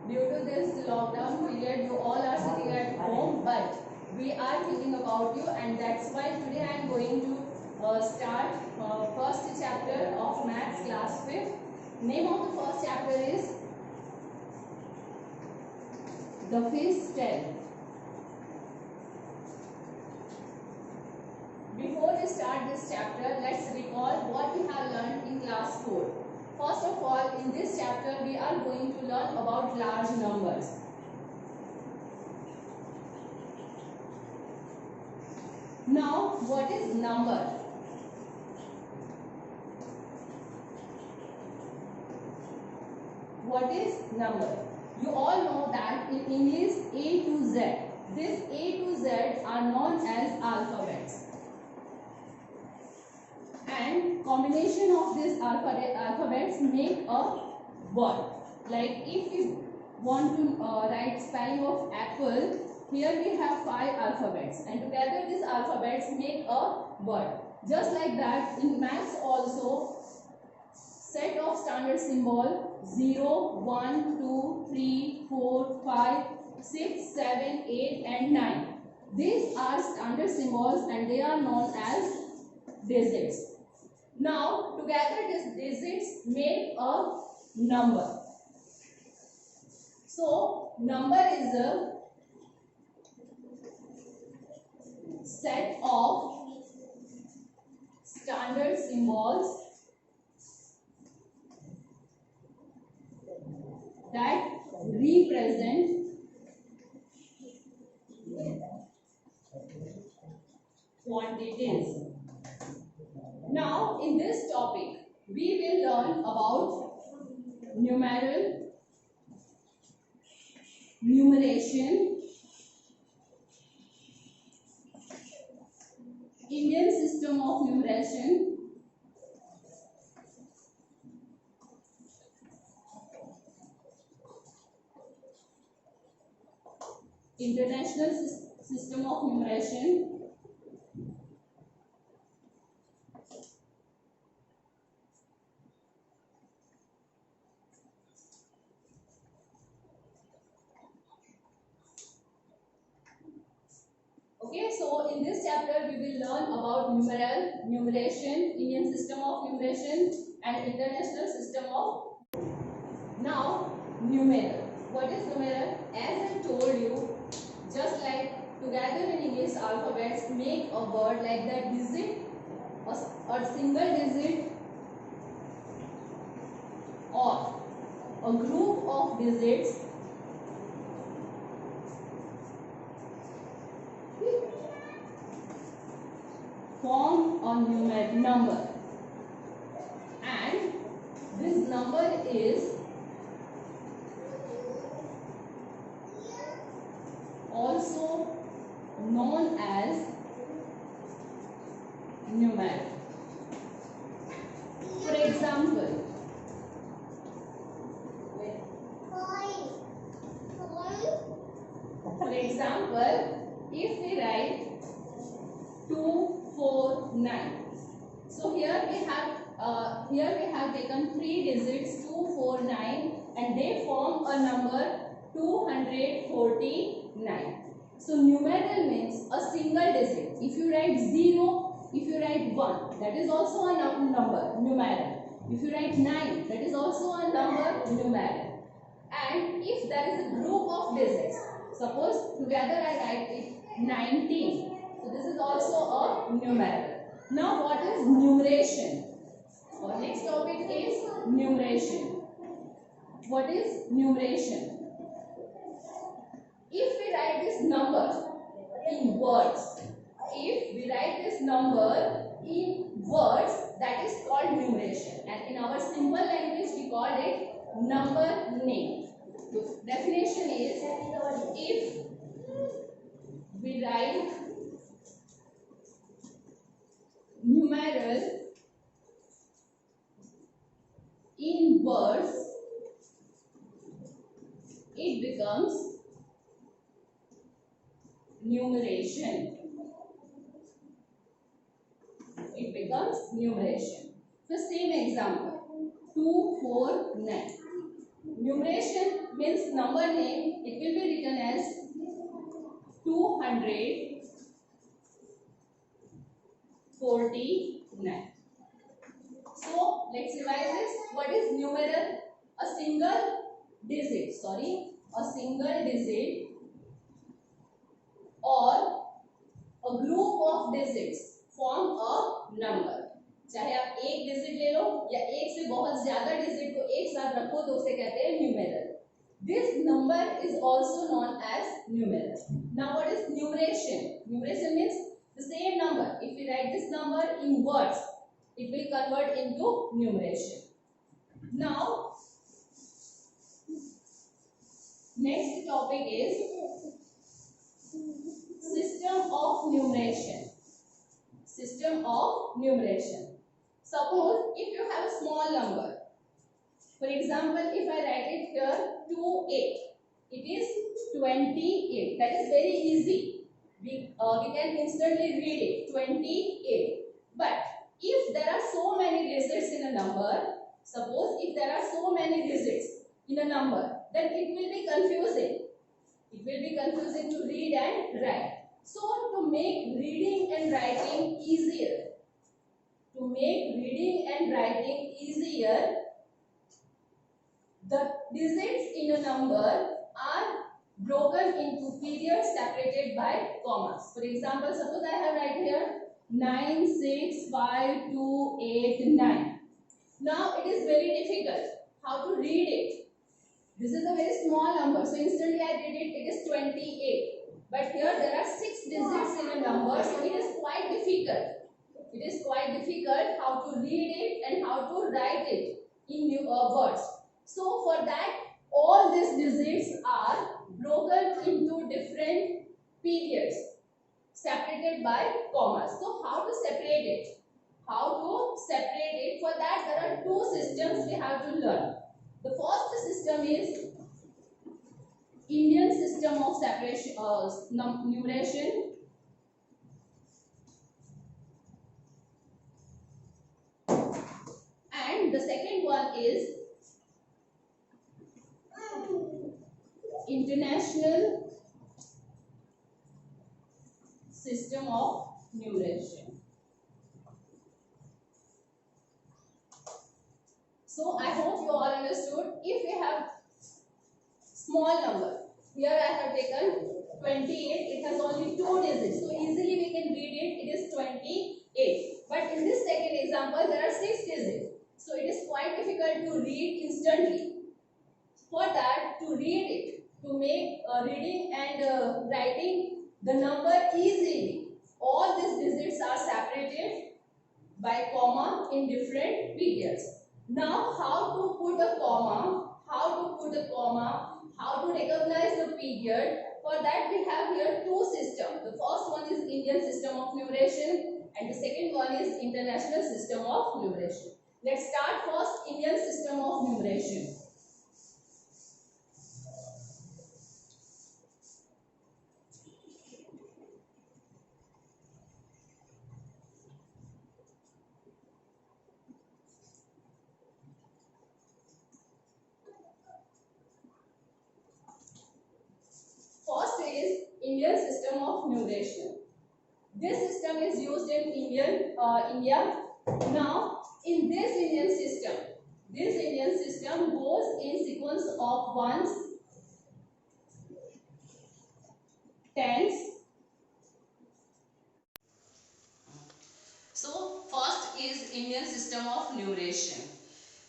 due to this lockdown period, you all are sitting at home, but we are thinking about you, and that's why today I am going to start first chapter of Maths class 5th. Name of the first chapter is The Fish Tale. Before we start this chapter, let's recall what we have learned in class 4. First of all, in this chapter we are going to learn about large numbers. Now, what is number? What is number? You all know that in English A to Z, this A to Z are known as alphabets. And combination of these alphabets make a word. Like if you want to write spelling of apple, here we have 5 alphabets, and together these alphabets make a word. Just like that, in maths also, set of standard symbol 0, 1, 2, 3, 4, 5, 6, 7, 8 and 9. These are standard symbols and they are known as digits. Now, together these digits make a number. So, number is a set of standard symbols that represent quantities. Now, in this topic, we will learn about numeral, numeration, Indian system of numeration, international system of numeration, okay. So in this chapter we will learn about numeral, numeration, Indian system of numeration and international system of. Now, numeral. What is numeral? As I told you, just like together in English alphabets make a word, like that digit, a single digit or a group of digits form a number, and this number is also known as numeral. For example, if we write 249, so here we have taken 3 digits 249 and they form a number 249. So numeral means a single digit. If you write 0, if you write 1, that is also a number, numeral. If you write 9, that is also a number, numeral. And if there is a group of digits, suppose together I write it 19. So this is also a numeral. Now what is numeration? Our next topic is numeration. What is numeration? If we write this number in words, that is called numeration, and in our simple language we call it number name. The definition is, if we write numeral in words, it becomes numeration. It becomes numeration. The same example, 249. Numeration means number name, it will be written as 249. So let's revise this. What is numeral? A single digit or a group of digits form a number. चाहे आप एक digit ले लो या एक से बहुत ज्यादा digit को एक साथ रखो तो उसे कहते हैं numeral. This number is also known as numeral. Now what is numeration? Numeration means the same number. If we write this number in words, it will convert into numeration. Now next topic is system of numeration. System of numeration. Suppose if you have a small number, for example, if I write it here 28, it is 28. That is very easy. We can instantly read it 28. But if there are so many digits in a number, suppose if there are so many digits in a number, then it will be confusing. It will be confusing to read and write. So to make reading and writing easier, the digits in a number are broken into periods separated by commas. For example, suppose I have right here 9, 6, 5, 2, 8, 9. Now it is very difficult how to read it. This is a very small number, so instantly I read it, it is 28. But here there are 6 digits in a number, so it is quite difficult. It is quite difficult how to read it and how to write it in words. So for that, all these digits are broken into different periods, separated by commas. So how to separate it? For that, there are 2 systems we have to learn. The first system is Indian system of separation, numeration. And the second one is International system of numeration. So I hope you all understood. If we have small number, here I have taken 28, it has only 2 digits, so easily we can read it, it is 28. But in this second example, there are 6 digits, so it is quite difficult to read instantly. For that, to read it, to make reading and writing the number easily, all these digits are separated by comma in different periods. Now how to put a comma, how to recognize the period? For that we have here 2 systems. The first one is Indian system of numeration and the second one is International system of numeration. Let's start first Indian system of numeration. First is Indian system of numeration. This system is used in India. Now, in this Indian system goes in sequence of ones, tens. So, first is Indian system of numeration.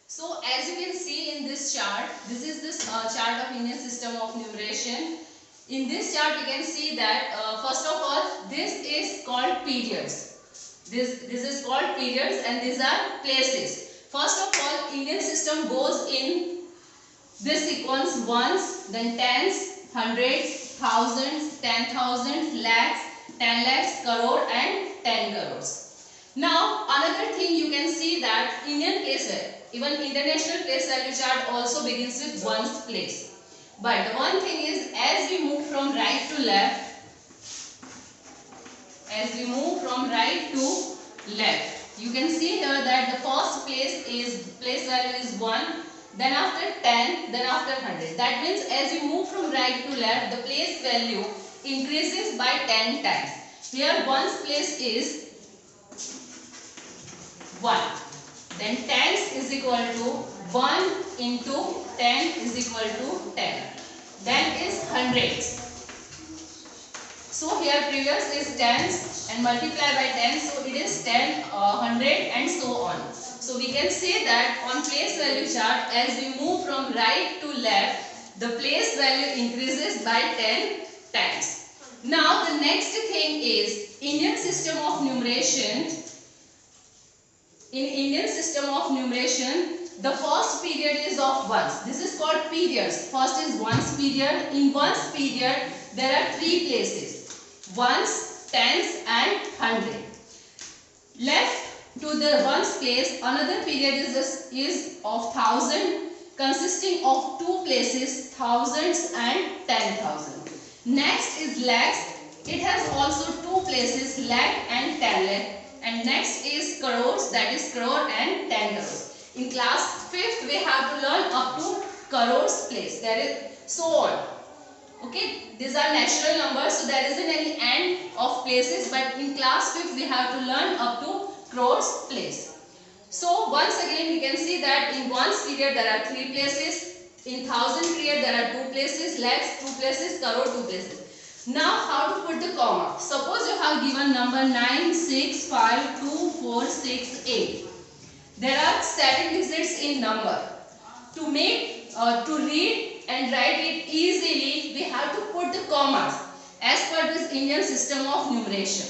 So, as you can see in this chart, this is this chart of Indian system of numeration. In this chart, we can see that first of all, this is called periods. This is called periods, and these are places. First of all, Indian system goes in this sequence: ones, then tens, hundreds, thousands, 10,000, lakhs, 10 lakhs, crore, and 10 crores. Now, another thing you can see that Indian place, even international place value chart also begins with ones place. But the one thing is, as we move from right to left, you can see here that the first place value is 1, then after 10, then after 100. That means as you move from right to left, the place value increases by 10 times. Here one's place is 1. Then tens is equal to 1 into 10 is equal to 10. Then is hundreds. So here previous is tens and multiply by 10, so it is 10, 100 and so on. So we can say that on place value chart, as we move from right to left, the place value increases by 10 times. Now the next thing is Indian system of numeration. In Indian system of numeration, the first period is of ones. This is called periods. First is ones period. In ones period, there are three places: ones, tens and hundred. Left to the ones place, another period is of thousand, consisting of two places, thousands and 10,000. Next is lakhs. It has also two places, lakh and 10 lakh. And next is crores, that is crore and 10 crores. In class 5th, we have to learn up to crores place. There is so on. Okay, these are natural numbers, so there isn't any end of places. But in class 5th, we have to learn up to crores place. So once again, we can see that in ones period there are three places. In thousand period there are two places, lakhs two places, crore two places. Now how to put the comma? Suppose you have given number 9, 6, 5, 2, 4, 6, 8. There are 7 digits in number. To read and write it easily, we have to put the commas as per this Indian system of numeration.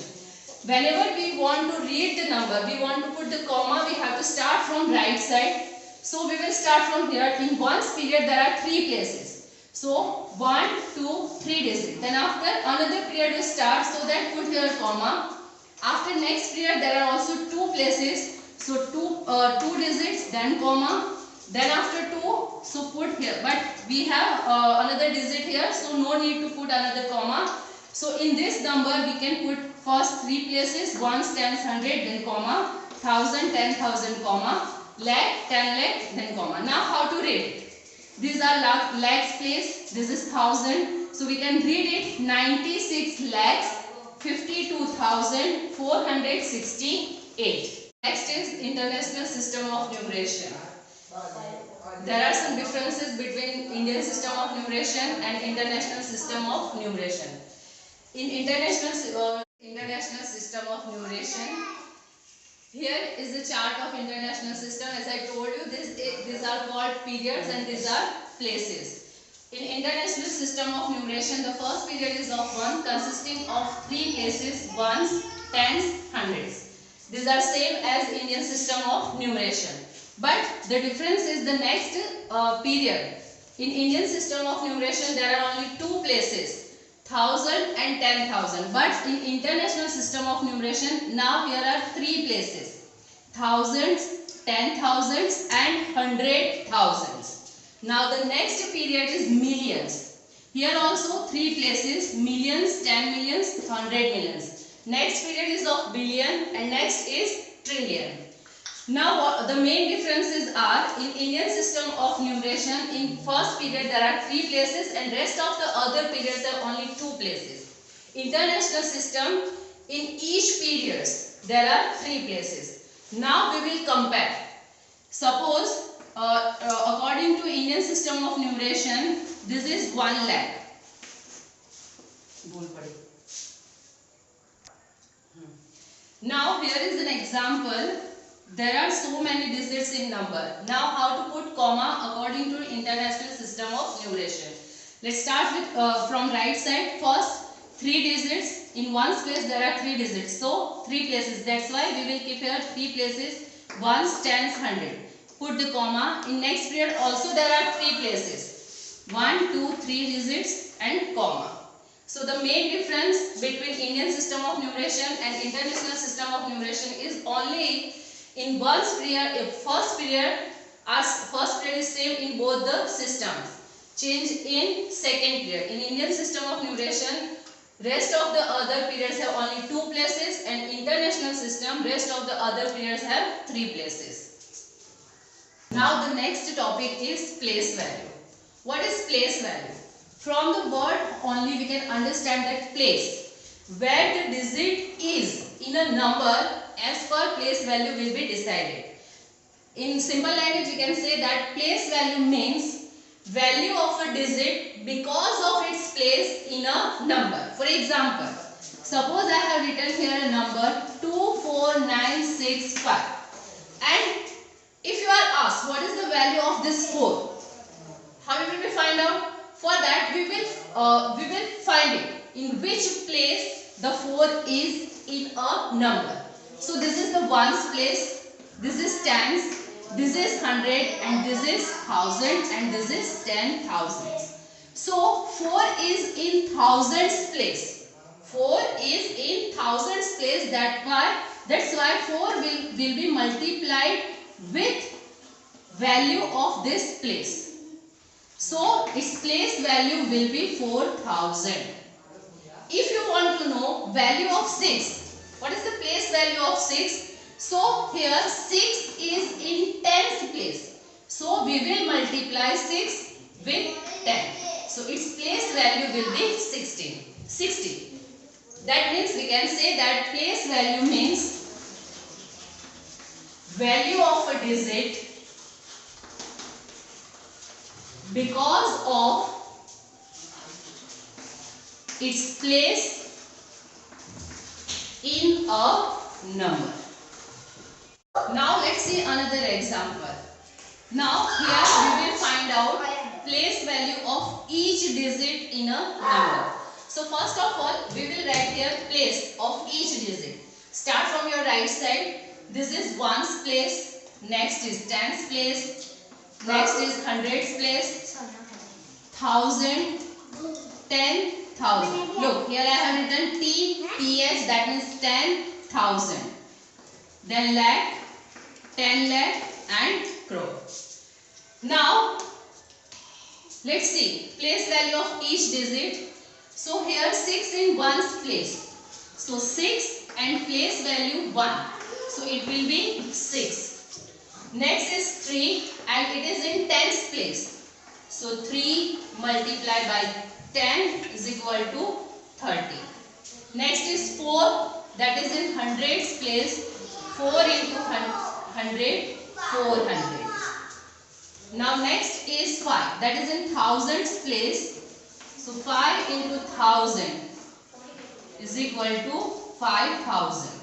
Whenever we want to read the number, we want to put the comma, we have to start from right side. So we will start from here. In ones period there are three places. So 1, 2, 3 digits. Then after another period we start, so that put here comma. After next period there are also two places. So two digits, then comma. Then after 2, so put here. But we have another digit here, so no need to put another comma. So in this number we can put first three places, ones, tens, hundred, then comma, thousand, 10,000, comma, lakh, 10 lakh, then comma. Now how to read? These are lakhs place, this is thousand, so we can read it 96 lakhs 52,468. Next is International System of Numeration. There are some differences between Indian system of numeration and International System of Numeration. In International System of Numeration, here is the chart of International System. As I told you, these are called periods and these are places. In International System of Numeration, the first period is of 1, consisting of three places, ones, tens, hundreds. These are same as Indian system of numeration. But the difference is the next period. In Indian system of numeration, there are only two places, 1,000 and 10,000. But in International System of Numeration, now here are three places, thousands, 10,000s and 100,000s. Now the next period is millions. Here also three places, millions, 10 millions, 100 millions. Next period is of billion and next is trillion. Now the main differences are in Indian system of numeration, in first period there are three places and rest of the other periods are only two places. International system, in each period there are three places. Now we will compare. Suppose according to Indian system of numeration, this is 1 lakh. Now here is an example. There are so many digits in number. Now how to put comma according to International System of Numeration. Let's start with from right side. First three digits. In ones place there are three digits. So three places. That's why we will keep here three places. Ones, tens, hundred. Put the comma. In next period also there are three places. 1, 2, 3 digits and comma. So the main difference between Indian system of numeration and International System of Numeration is only in first period is same in both the systems. Change in second period. In Indian system of numeration, rest of the other periods have only two places, and International system, rest of the other periods have three places. Now the next topic is place value. What is place value? From the word only we can understand that place, where the digit is in a number, as per place value will be decided. In simple language we can say that place value means value of a digit because of its place in a number. For example, suppose I have written here a number 24965, and if you are asked what is the value of this 4, how will we find out? For that we will find it in which place the 4 is in a number. So this is the ones place, this is tens, this is 100, and this is thousands, and this is 10,000. So 4 is in thousands place. 4 is in thousands place. That's why 4 will be multiplied with value of this place. So its place value will be 4,000. If you want to know value of 6, what is the place value of 6? So here 6 is in tens place. So we will multiply 6 with 10. So its place value will be 60. That means we can say that place value means value of a digit because of its place in a number. Now let's see another example. Now here we will find out place value of each digit in a number. So first of all we will write here place of each digit. Start from your right side. This is ones place, next is tens place, next is hundreds place, thousand, 10,000. Look, here I have written TS, that means 10,000. Then lakh, 10 lakh, and crore. Now let's see place value of each digit. So here 6 in ones place. So 6 and place value 1. So it will be 6. Next is 3 and it is in tens place. So 3 multiplied by 10 is equal to 30. Next is 4, that is in hundreds place. 4 into 100, 400. Now next is 5, that is in thousands place. So 5 into 1000 is equal to 5,000.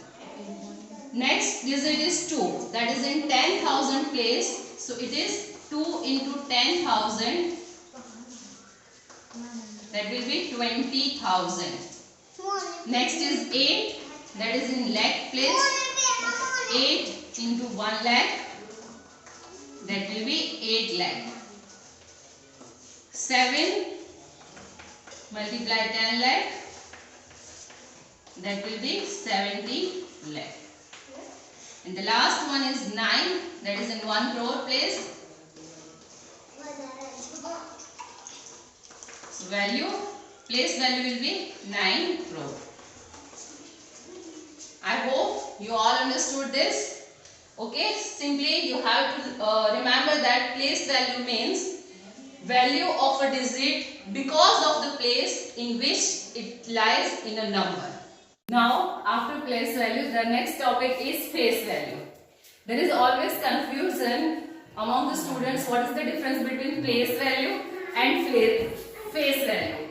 Next digit is 2, that is in 10,000 place. So it is 2 into 10,000, that will be 20,000. Next is 8, that is in lakh place. 8 into 1 lakh, that will be 8 lakh. 7 multiply 10 lakh, that will be 70 lakh. And the last one is 9, that is in 1 crore place. So place value will be 9 crore. I hope you all understood this. Okay, simply you have to remember that place value means value of a digit because of the place in which it lies in a number. Now after place value, the next topic is face value. There is always confusion among the students what is the difference between place value and face value.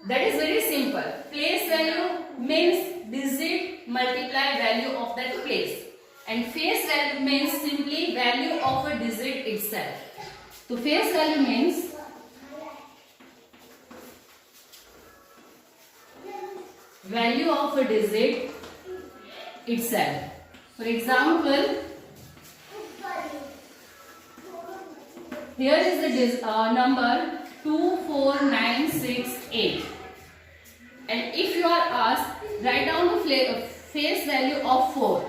That is very simple. Place value means digit multiply value of that place, and face value means simply value of a digit itself. So face value means value of a digit itself. For example, here is the number 24968, and if you are asked write down the face value of 4.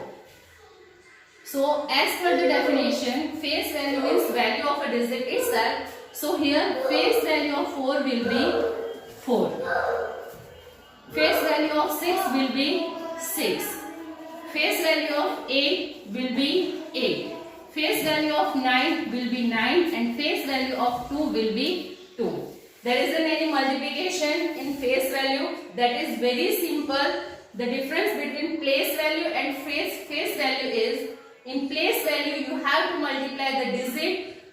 So as per the definition, face value is value of a digit itself. So here face value of 4 will be 4. Face value of 6 will be 6. Face value of 8 will be 8. face value of 9 will be 9 and face value of 2 will be 2. There isn't any multiplication in face value. That is very simple. The difference between place value and face value is, in place value you have to multiply the digit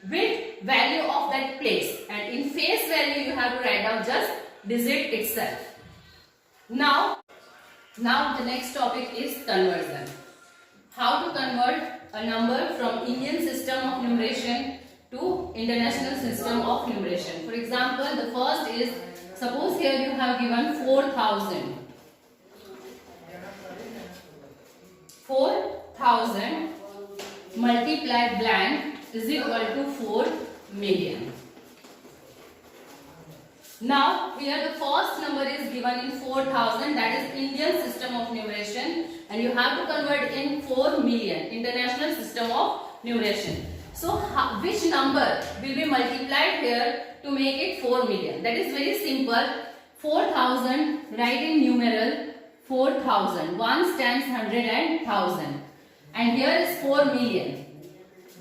with value of that place, and in face value you have to write down just digit itself. Now the next topic is conversion. How to convert a number from Indian system of numeration to international system of numeration. For example, the first is, suppose here you have given 4,000. 4,000 multiply blank is equal to 4 million. Now here the first number is given in 4,000, that is Indian system of numeration, and you have to convert in 4 million, international system of numeration. So which number will be multiplied here to make it 4 million? That is very simple. 4,000, write in numeral 4,000. Ones, tens, hundred and thousand. And here is 4 million.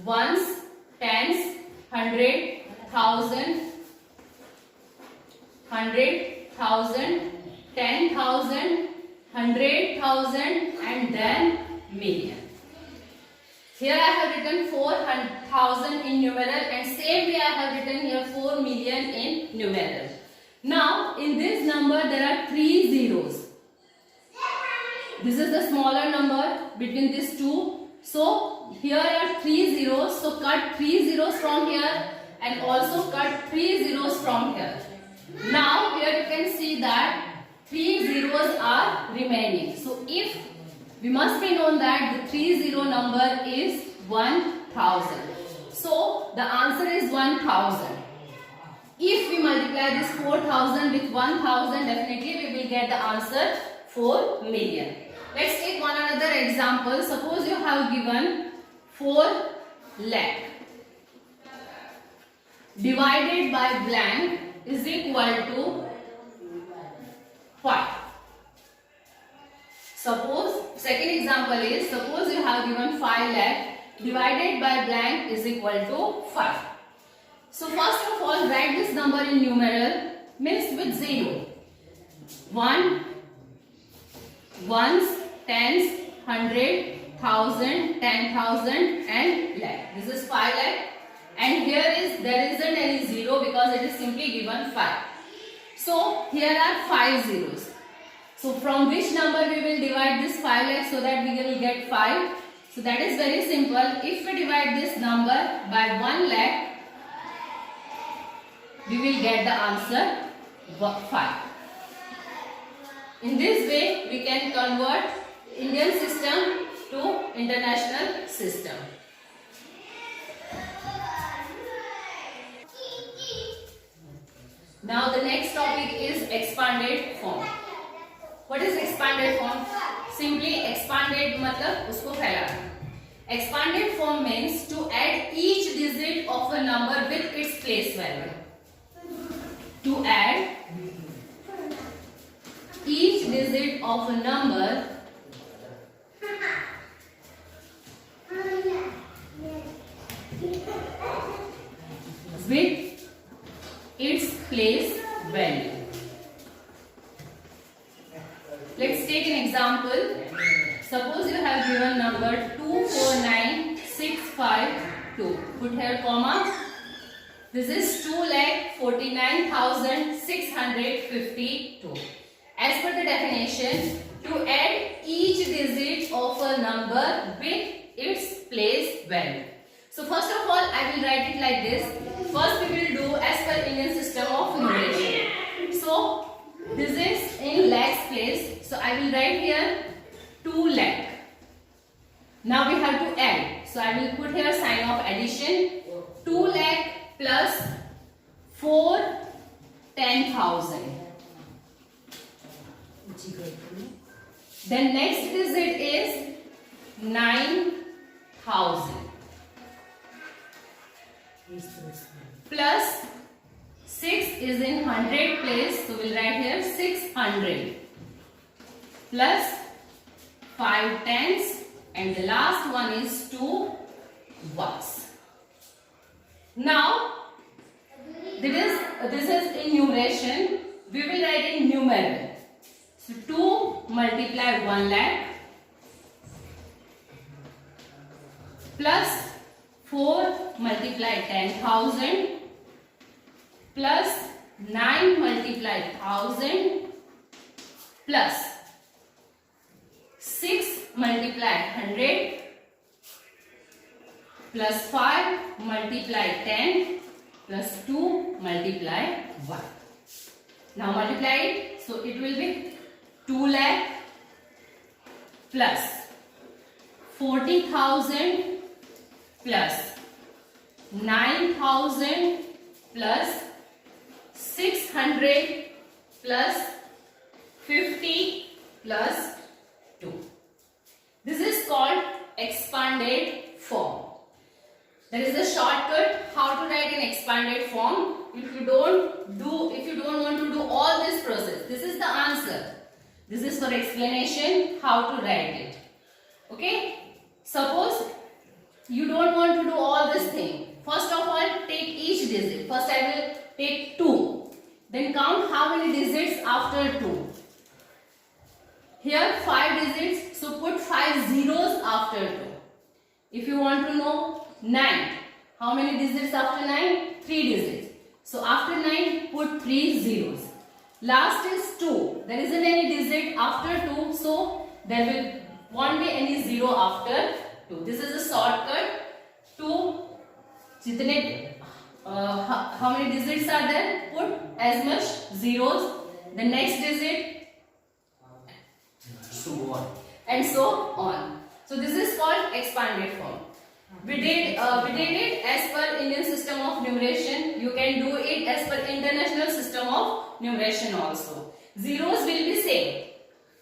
Ones, tens, hundred, thousand, 100,000, 10,000, 100,000 and then million. Here I have written 4,000 in numeral, and same way I have written here 4 million in numeral. Now in this number there are 3 zeros. This is the smaller number between these two. So here are 3 zeros. So cut 3 zeros from here and also cut 3 zeros from here. Now here you can see that 3 zeros are remaining. So if we must be known that the 3 number is 1000. So the answer is 1000. If we multiply this 4,000 with 1000, definitely we will get the answer 4 million. Let's take one another example. Suppose you have given 4 lakh divided by blank is equal to 5. Suppose, second example is, suppose you have given 5 lakh divided by blank is equal to 5. So first of all, write this number in numeral mixed with 0. 1, ones, tens, 100, 1000, 10,000 and lakh. This is 5 lakh. And here there isn't any 0 because it is simply given 5. So here are 5 zeros. So from which number we will divide this 5 lakh so that we will get 5? So that is very simple. If we divide this number by 1 lakh, we will get the answer 5. In this way we can convert Indian system to international system. Now the next topic is expanded form. What is expanded form? Simply expanded मतलब उसको फैलाना. Expanded form means to add each digit of a number with its place value. To add each digit of a number with its place value. Let's take an example. Suppose you have given number 249652. Put here comma. This is 2,49,652. As per the definition, to add each digit of a number with its place value. So first of all, I will write it like this. First we will do as per Indian system of numeration. So this is in lakhs place. So I will write here 2 lakh. Now we have to add. So I will put here sign of addition. 2 lakh plus 4 10,000. Then next digit is 9,000. Plus 6 is in 100 place, so we'll write here 600. Plus 5 tens and the last one is 2 ones. Now, this is in numeration. We will write in numeral. So 2 multiply 1 lakh plus 4 multiply 10,000 plus 9 multiply 1,000 plus 6 multiply 100 plus 5 multiply 10 plus 2 multiply 1. Now multiply it. So it will be 2 lakh plus 40,000 plus 9,000 plus 600 plus 50 plus 2. This is called expanded form. There is a shortcut how to write an expanded form. If you don't want to do all this process, this is the answer. This is for explanation how to write it. Okay? Suppose you don't want to do all this thing. First of all, take each digit. First I will take 2. Then count how many digits after 2. Here 5 digits, so put 5 zeros after 2. If you want to know 9, how many digits after 9? 3 digits. So after 9, put 3 zeros. Last is 2. There isn't any digit after 2, so there won't be any zero after 2. This is a shortcut to how many digits are there? Put as much zeros. The next digit and so on. So this is called expanded form. We did it as per Indian system of numeration. You can do it as per international system of numeration also. Zeros will be same.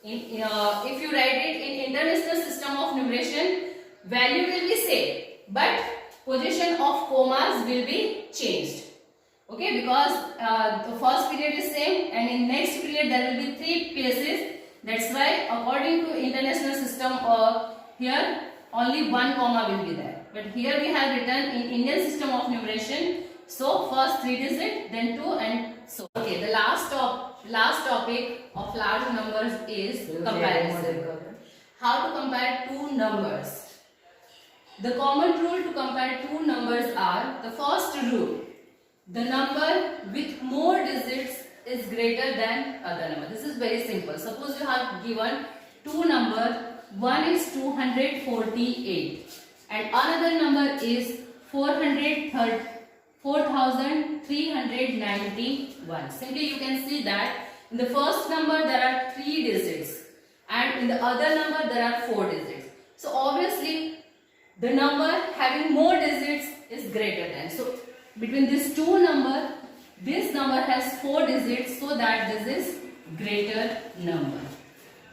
If you write it in international system of numeration, value will be same, but position of commas will be changed. Okay, because the first period is same and in next period there will be 3 places. That's why according to international system, here only 1 comma will be there. But here we have written in Indian system of numeration. So first 3 digit, then 2 and so. Okay, the last topic of large numbers is comparison. How to compare two numbers? The common rule to compare two numbers are, the first rule, the number with more digits is greater than other number. This is very simple. Suppose you have given two numbers, one is 248 and another number is 4,391. Simply you can see that in the first number there are 3 digits and in the other number there are 4 digits. So obviously the number having more digits is greater than. So between these two numbers, this number has 4 digits, so that this is greater number.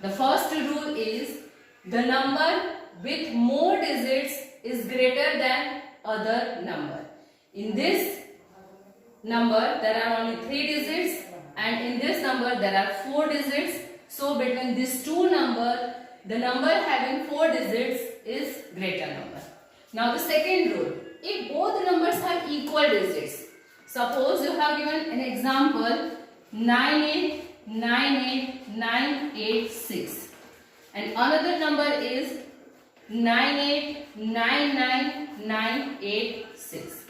The first rule is the number with more digits is greater than other number. In this number there are only 3 digits and in this number there are 4 digits. So between these two numbers, the number having 4 digits is greater number. Now the second rule, if both numbers have equal digits, suppose you have given an example 9898986 and another number is 9899986.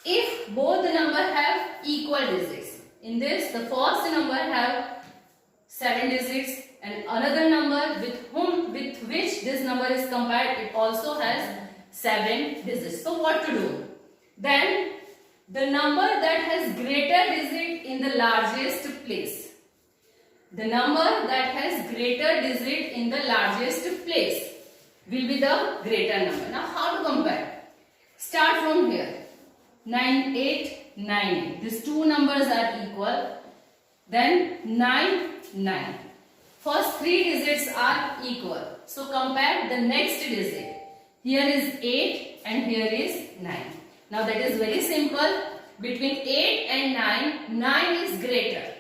If both the number have equal digits, in this the first number have 7 digits and another number with which this number is compared, it also has 7 digits. So what to do? Then the number that has greater digit in the largest place. The number that has greater digit in the largest place will be the greater number. Now how to compare? Start from here. 9898. These two numbers are equal. Then 99. First 3 digits are equal. So compare the next digit. Here is 8 and here is 9. Now that is very simple. Between 8 and 9, 9 is greater.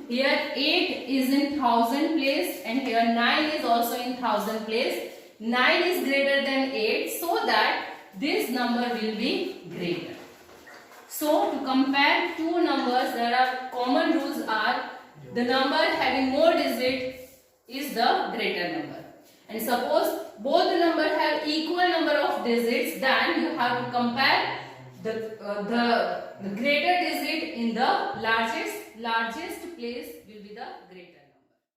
Here 8 is in 1000 place and here 9 is also in 1000 place. 9 is greater than 8, so that this number will be greater. So to compare two numbers, there are common rules are the number having more digit is the greater number. And suppose both the number have equal number of digits, then you have to compare the greater digit in the largest place will be the greater.